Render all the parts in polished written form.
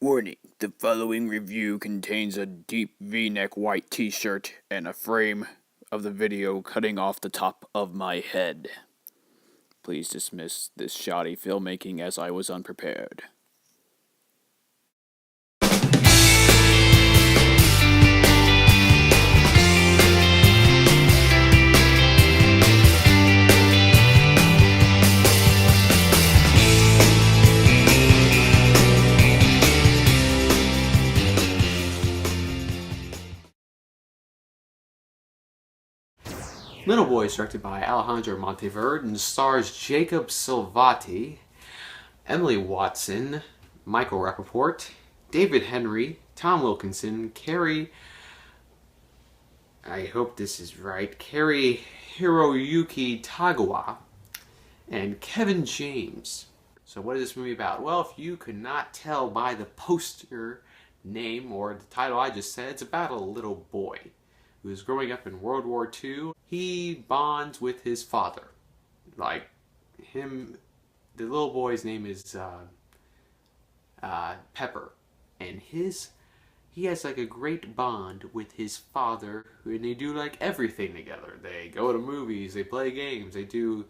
Warning, the following review contains a deep V-neck white t-shirt and a frame of the video cutting off the top of my head. Please dismiss this shoddy filmmaking as I was unprepared. Little Boy is directed by Alejandro Monteverde and stars Jakob Salvati, Emily Watson, Michael Rapaport, David Henrie, Tom Wilkinson, I hope this is right, Cary-Hiroyuki Tagawa, and Kevin James. So what is this movie about? Well, if you could not tell by the poster name or the title I just said, it's about a little boy who is growing up in World War II. He bonds with his father. The little boy's name is Pepper. And he has like a great bond with his father, and they do like everything together. They go to movies, they play games, they do,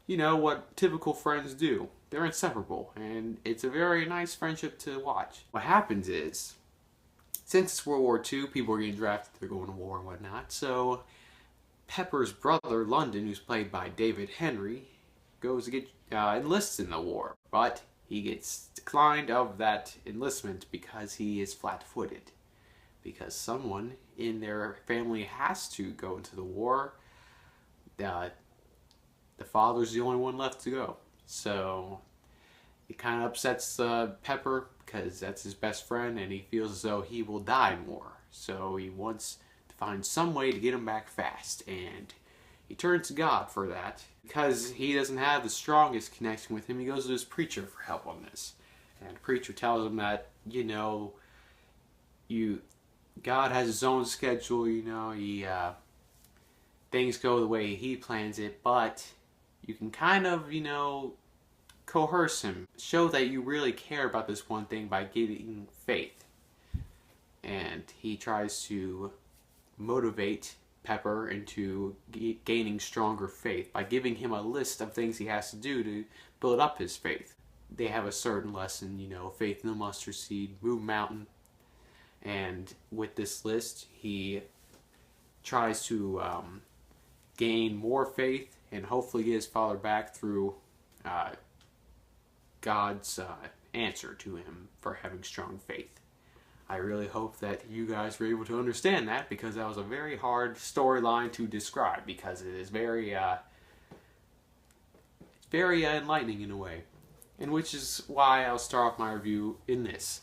what typical friends do. They're inseparable, and it's a very nice friendship to watch. What happens is, since it's World War II, people are getting drafted, they're going to war and whatnot. So Pepper's brother, London, who's played by David Henrie, goes to get enlists in the war. But he gets declined of that enlistment because he is flat-footed. Because someone in their family has to go into the war. The father's the only one left to go. So it kind of upsets Pepper, because that's his best friend, and he feels as though he will die in war. So he wants to find some way to get him back fast, and he turns to God for that. Because he doesn't have the strongest connection with him, he goes to his preacher for help on this. And the preacher tells him that, God has his own schedule, things go the way he plans it, but you can kind of, coerce him, show that you really care about this one thing by giving faith. And he tries to motivate Pepper into gaining stronger faith by giving him a list of things he has to do to build up his faith. They have a certain lesson, faith in the mustard seed, move mountain. And with this list, he tries to gain more faith and hopefully get his father back through God's answer to him for having strong faith. I really hope that you guys were able to understand that, because that was a very hard storyline to describe, because it is very enlightening in a way, and which is why I'll start off my review in this.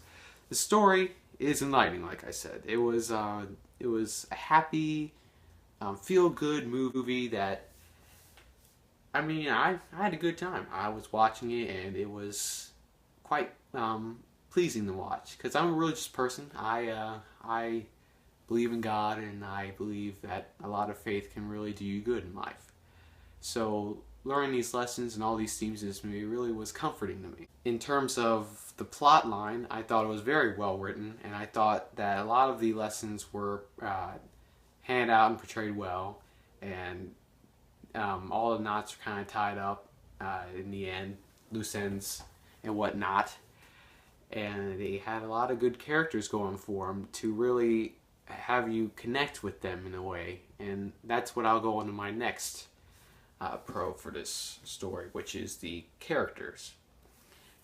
The story is enlightening, like I said. It was a happy, feel-good movie that, I had a good time. I was watching it, and it was quite pleasing to watch, because I'm a religious person. I believe in God, and I believe that a lot of faith can really do you good in life. So learning these lessons and all these themes in this movie really was comforting to me. In terms of the plot line, I thought it was very well written, and I thought that a lot of the lessons were handed out and portrayed well, and all the knots are kind of tied up in the end, loose ends and whatnot. And they had a lot of good characters going for them to really have you connect with them in a way. And that's what I'll go into my next pro for this story, which is the characters.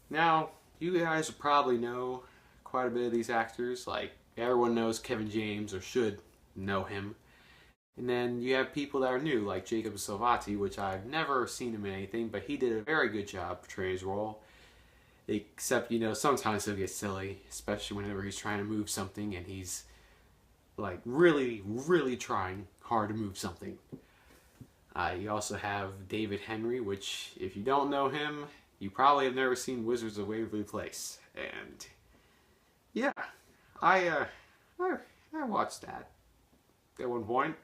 Now, you guys probably know quite a bit of these actors. Like, everyone knows Kevin James, or should know him. And then you have people that are new, like Jakob Salvati, which I've never seen him in anything, but he did a very good job portraying his role. Except, sometimes he'll get silly, especially whenever he's trying to move something and he's, like, really, really trying hard to move something. You also have David Henrie, which, if you don't know him, you probably have never seen Wizards of Waverly Place. And, yeah, I watched that at one point.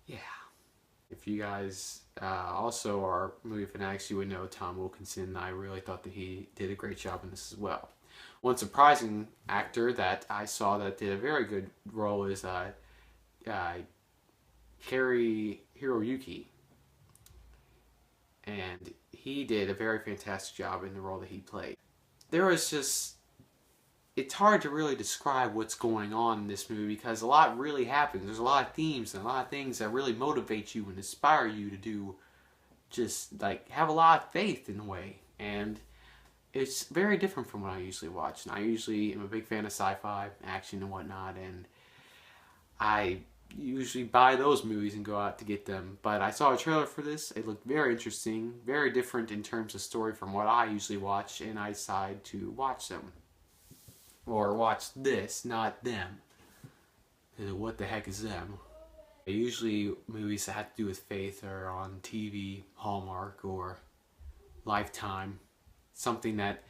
Yeah. If If you guys also are movie fanatics, you would know Tom Wilkinson. I really thought that he did a great job in this as well. One surprising actor that I saw that did a very good role is Cary-Hiroyuki. And he did a very fantastic job in the role that he played. There was just... It's hard to really describe what's going on in this movie because a lot really happens. There's a lot of themes and a lot of things that really motivate you and inspire you to do, just like have a lot of faith in a way. And it's very different from what I usually watch. And I usually am a big fan of sci-fi, action and whatnot, and I usually buy those movies and go out to get them. But I saw a trailer for this. It looked very interesting, very different in terms of story from what I usually watch, and I decided to watch them. Or watch this, not them. What the heck is them? Usually movies that have to do with faith are on TV, Hallmark, or Lifetime. Something that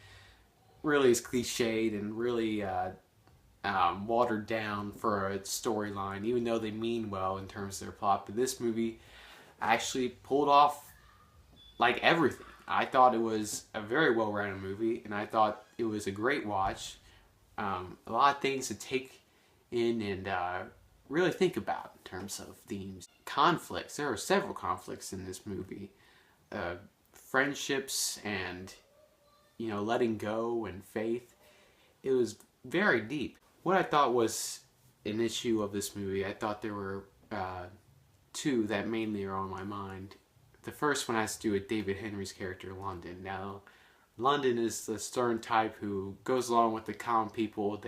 really is cliched and really watered down for a storyline, even though they mean well in terms of their plot. But this movie actually pulled off like everything. I thought it was a very well-rounded movie, and I thought it was a great watch. A lot of things to take in and really think about in terms of themes. Conflicts. There are several conflicts in this movie. Friendships and, you know, letting go and faith. It was very deep. What I thought was an issue of this movie, I thought there were two that mainly are on my mind. The first one has to do with David Henrie's character, London. Now, London is the stern type who goes along with the common people.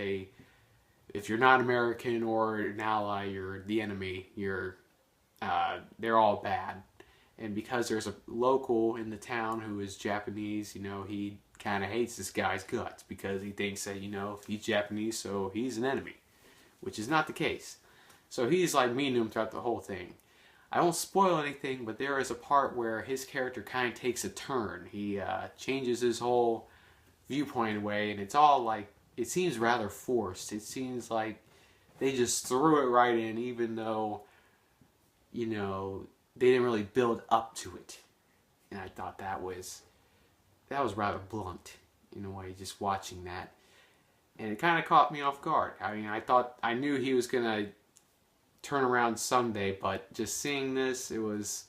If you're not American or an ally, you're the enemy. They're all bad. And because there's a local in the town who is Japanese, you know, he kind of hates this guy's guts because he thinks that, you know, he's Japanese, so he's an enemy, which is not the case. So he's like mean to him throughout the whole thing. I won't spoil anything, but there is a part where his character kind of takes a turn. He changes his whole viewpoint away, and it's all like, it seems rather forced. It seems like they just threw it right in, even though, you know, they didn't really build up to it. And I thought that was rather blunt in a way, just watching that. And it kind of caught me off guard. I mean, I knew he was going to turn around someday, but just seeing this, it was,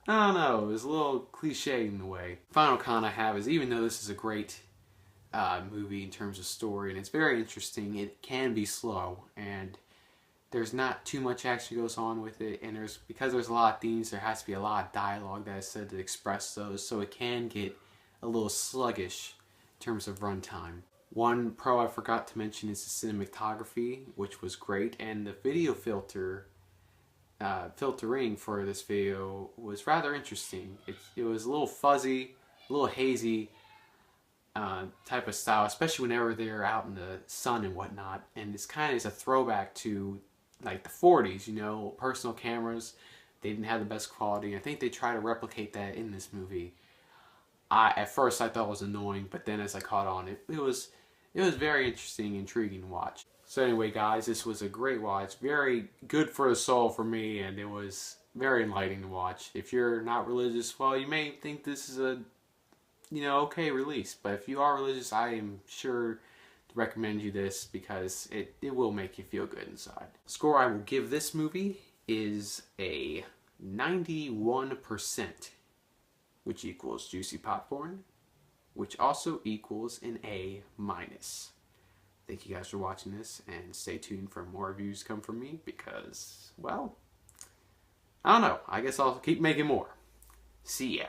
I don't know, it was a little cliche in the way. Final con I have is, even though this is a great movie in terms of story, and it's very interesting, it can be slow, and there's not too much action goes on with it, and because there's a lot of themes, there has to be a lot of dialogue that is said to express those, so it can get a little sluggish in terms of runtime. One pro I forgot to mention is the cinematography, which was great, and the video filtering for this video was rather interesting. It was a little fuzzy, a little hazy type of style, especially whenever they're out in the sun and whatnot, and it's kind of is a throwback to like the 40s, you know, personal cameras. They didn't have the best quality. I think they try to replicate that in this movie. At first I thought it was annoying, but then as I caught on, it was very interesting, intriguing to watch. So anyway, guys, this was a great watch. Very good for the soul for me, and it was very enlightening to watch. If you're not religious, well, you may think this is a, you know, okay release. But if you are religious, I am sure to recommend you this because it will make you feel good inside. The score I will give this movie is a 91%, which equals juicy popcorn, which also equals an A-. Thank you guys for watching this, and stay tuned for more reviews come from me because, well, I don't know. I guess I'll keep making more. See ya.